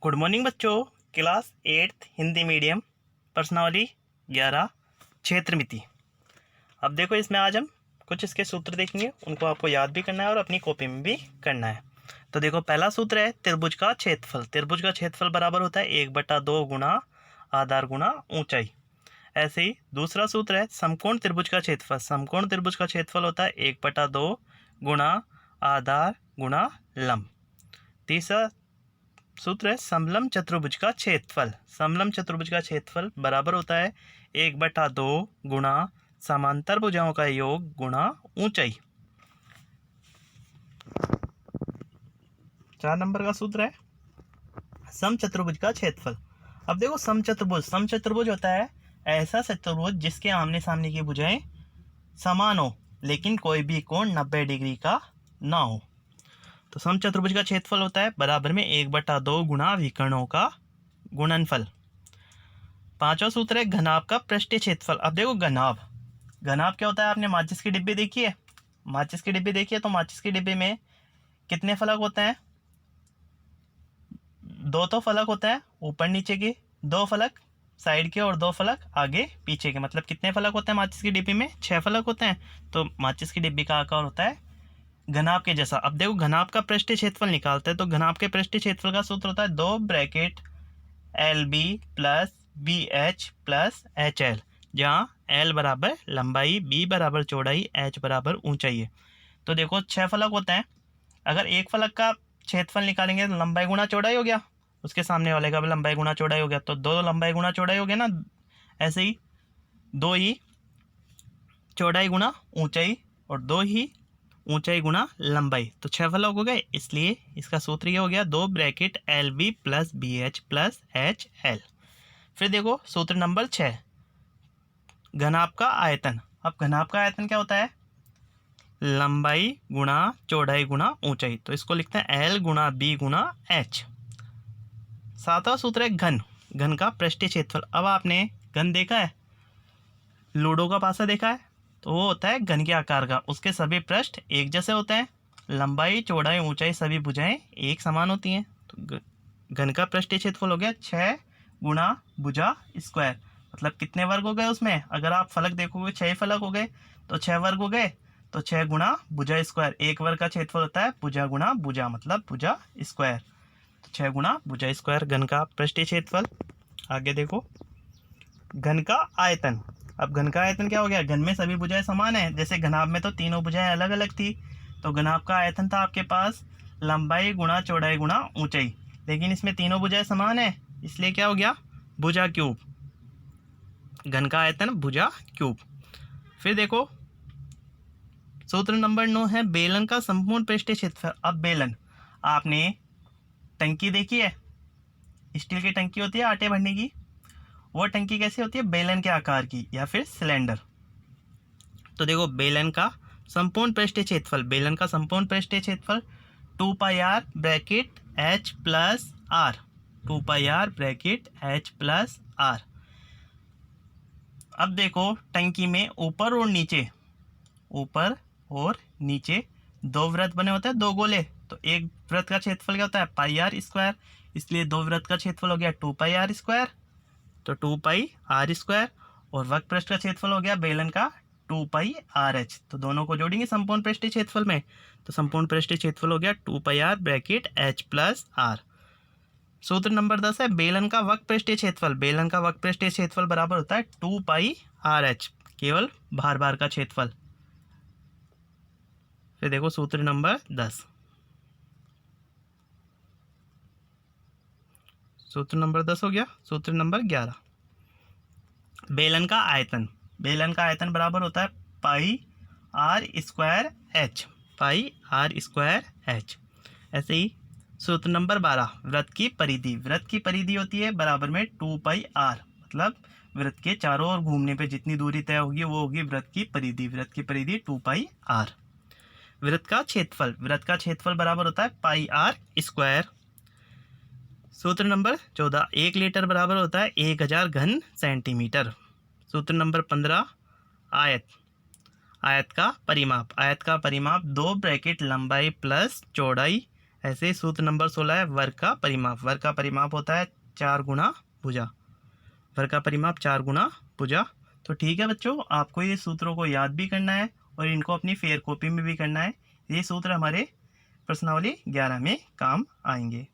Good morning बच्चों। Class 8th Hindi medium प्रश्नावली 11 क्षेत्र मिति। अब देखो इसमें आज हम कुछ इसके सूत्र देखेंगे, उनको आपको याद भी करना है और अपनी कॉपी में भी करना है। तो देखो पहला सूत्र है त्रिभुज का क्षेत्रफल। त्रिभुज का क्षेत्रफल बराबर होता है 1/2 गुणा आधार गुणा ऊंचाई। ऐसे ही दूसरा सूत्र है समकोण त्रिभुज का क्षेत्रफल। समकोण त्रिभुज का क्षेत्रफल होता है 1/2 गुणा आधार गुणा लंब। तीसरा सूत्र है समलंब चतुर्भुज का क्षेत्रफल। समलंब चतुर्भुज का क्षेत्रफल बराबर होता है 1/2 गुणा समांतर भुजाओं का योग गुणा ऊंचाई। 4 नंबर का सूत्र है समचतुर्भुज का क्षेत्रफल। अब देखो समचतुर्भुज होता है ऐसा चतुर्भुज जिसके आमने सामने की भुजाएं समान हो लेकिन कोई भी कोण 90 डिग्री का ना हो। तो समचतुर्भुज का क्षेत्रफल होता है बराबर में 1/2 गुणा विकर्णों का गुणनफल। पांचवा सूत्र है घनाभ का पृष्ठीय क्षेत्रफल। अब देखो घनाभ क्या होता है, आपने माचिस की डिब्बी देखी है? माचिस की डिब्बी देखी है तो माचिस की डिब्बी में कितने फलक होते हैं? 2 तो फलक होते हैं ऊपर नीचे के, 2 फलक साइड के और 2 फलक आगे पीछे के। मतलब कितने फलक होते हैं माचिस की डिब्बी में? 6 फलक होते हैं। तो माचिस की डिब्बी का आकार होता है घनाभ के जैसा। अब देखो घनाभ का पृष्ठीय क्षेत्रफल निकालते हैं तो घनाभ के पृष्ठीय क्षेत्रफल का सूत्र होता है 2 bracket LB plus BH plus HL, जहाँ L बराबर लंबाई, B बराबर चौड़ाई, H बराबर ऊंचाई है। तो देखो 6 फलक होते हैं, अगर एक फलक का क्षेत्रफल निकालेंगे तो लंबाई गुणा चौड़ाई हो गया, उसके सामने वाले का भी लंबाई गुणा चौड़ाई हो गया, तो 2 लंबाई गुणा चौड़ाई हो गया ना। ऐसे ही 2 ही चौड़ाई गुणा ऊंचाई और 2 ही ऊंचाई गुणा लंबाई, तो 6 फलक हो गए। इसलिए इसका सूत्र ये हो गया 2 bracket LB plus BH plus HL। फिर देखो सूत्र नंबर 6 घनाभ का आयतन। अब घनाभ का आयतन क्या होता है? लंबाई गुणा चौड़ाई गुणा ऊंचाई, तो इसको लिखते हैं L गुणा B गुणा H। सातवां सूत्र है घन का पृष्ठीय क्षेत्रफल। अब आपने घन देखा है, लूडो का पासा देखा है, तो वो होता है घन के आकार का, उसके सभी पृष्ठ एक जैसे होते हैं, लंबाई चौड़ाई ऊंचाई सभी भुजाएं एक समान होती हैं। तो घन का पृष्ठीय क्षेत्रफल हो गया 6 गुणा भुजा स्क्वायर। मतलब कितने वर्ग हो गए उसमें? अगर आप फलक देखोगे 6 फलक हो गए तो 6 वर्ग हो गए, तो 6 गुणा भुजा स्क्वायर। एक वर्ग का क्षेत्रफल होता है भुजा गुणा भुजा, मतलब भुजा स्क्वायर। तो 6 गुणा भुजा स्क्वायर घन का पृष्ठीय क्षेत्रफल। आगे देखो घन का आयतन। अब घन का आयतन क्या हो गया? घन में सभी भुजाएं समान है, जैसे घनाभ में तो तीनों भुजाएं अलग अलग थी, तो घनाभ का आयतन था आपके पास लंबाई गुणा चौड़ाई गुणा ऊंचाई, लेकिन इसमें तीनों भुजाएं समान है, इसलिए क्या हो गया? भुजा क्यूब। घन का आयतन भुजा क्यूब। फिर देखो सूत्र नंबर 9 है बेलन का संपूर्ण पृष्ठीय क्षेत्रफल। अब बेलन, आपने टंकी देखी है? स्टील की टंकी होती है आटे भरने की, वो टंकी कैसी होती है? बेलन के आकार की या फिर सिलेंडर। तो देखो बेलन का संपूर्ण पृष्ठीय क्षेत्रफल, बेलन का संपूर्ण पृष्ठीय क्षेत्रफल 2πr bracket H plus R, 2πr bracket H plus R। अब देखो टंकी में ऊपर और नीचे 2 वृत्त बने होते हैं, 2 गोले, तो एक वृत्त का क्षेत्रफल क्या होता है? πr स्क्वायर, इसलिए 2 वृत्त का क्षेत्रफल हो गया 2πr स्क्वायर, तो 2πr स्क्वायर, और वक्र पृष्ठ का क्षेत्रफल हो गया बेलन का 2πrh। तो दोनों को जोड़ेंगे संपूर्ण पृष्ठीय क्षेत्रफल में, तो संपूर्ण पृष्ठीय क्षेत्रफल हो गया 2πr bracket H plus R। सूत्र नंबर 10 है बेलन का वक्र पृष्ठीय क्षेत्रफल। बेलन का वक्र पृष्ठीय क्षेत्रफल बराबर होता है 2πrh, केवल भार का क्षेत्रफल। फिर देखो सूत्र नंबर 10, सूत्र नंबर 10 हो गया। सूत्र नंबर 11 बेलन का आयतन। बेलन का आयतन बराबर होता है πr square H, πr square H। ऐसे ही सूत्र नंबर 12 वृत्त की परिधि। वृत्त की परिधि होती है बराबर में 2πr, मतलब वृत्त के चारों ओर घूमने पे जितनी दूरी तय होगी वो होगी वृत्त की परिधि। वृत्त की परिधि 2πr। वृत्त का क्षेत्रफल। वृत्त का क्षेत्रफल बराबर होता है πr स्क्वायर। सूत्र नंबर 14 1 लीटर बराबर होता है 1000 घन सेंटीमीटर। सूत्र नंबर 15 आयत। आयत का परिमाप। आयत का परिमाप 2 ब्रैकेट लंबाई प्लस चौड़ाई ऐसे ही सूत्र नंबर 16 है वर्ग का परिमाप। वर्ग का परिमाप होता है 4 गुना भुजा। वर्ग का परिमाप 4 गुना भुजा। तो ठीक है बच्चों, आपको ये सूत्रों को याद भी करना है और इनको अपनी फेयर कॉपी में भी करना है। ये सूत्र हमारे प्रश्नावली 11 में काम आएंगे।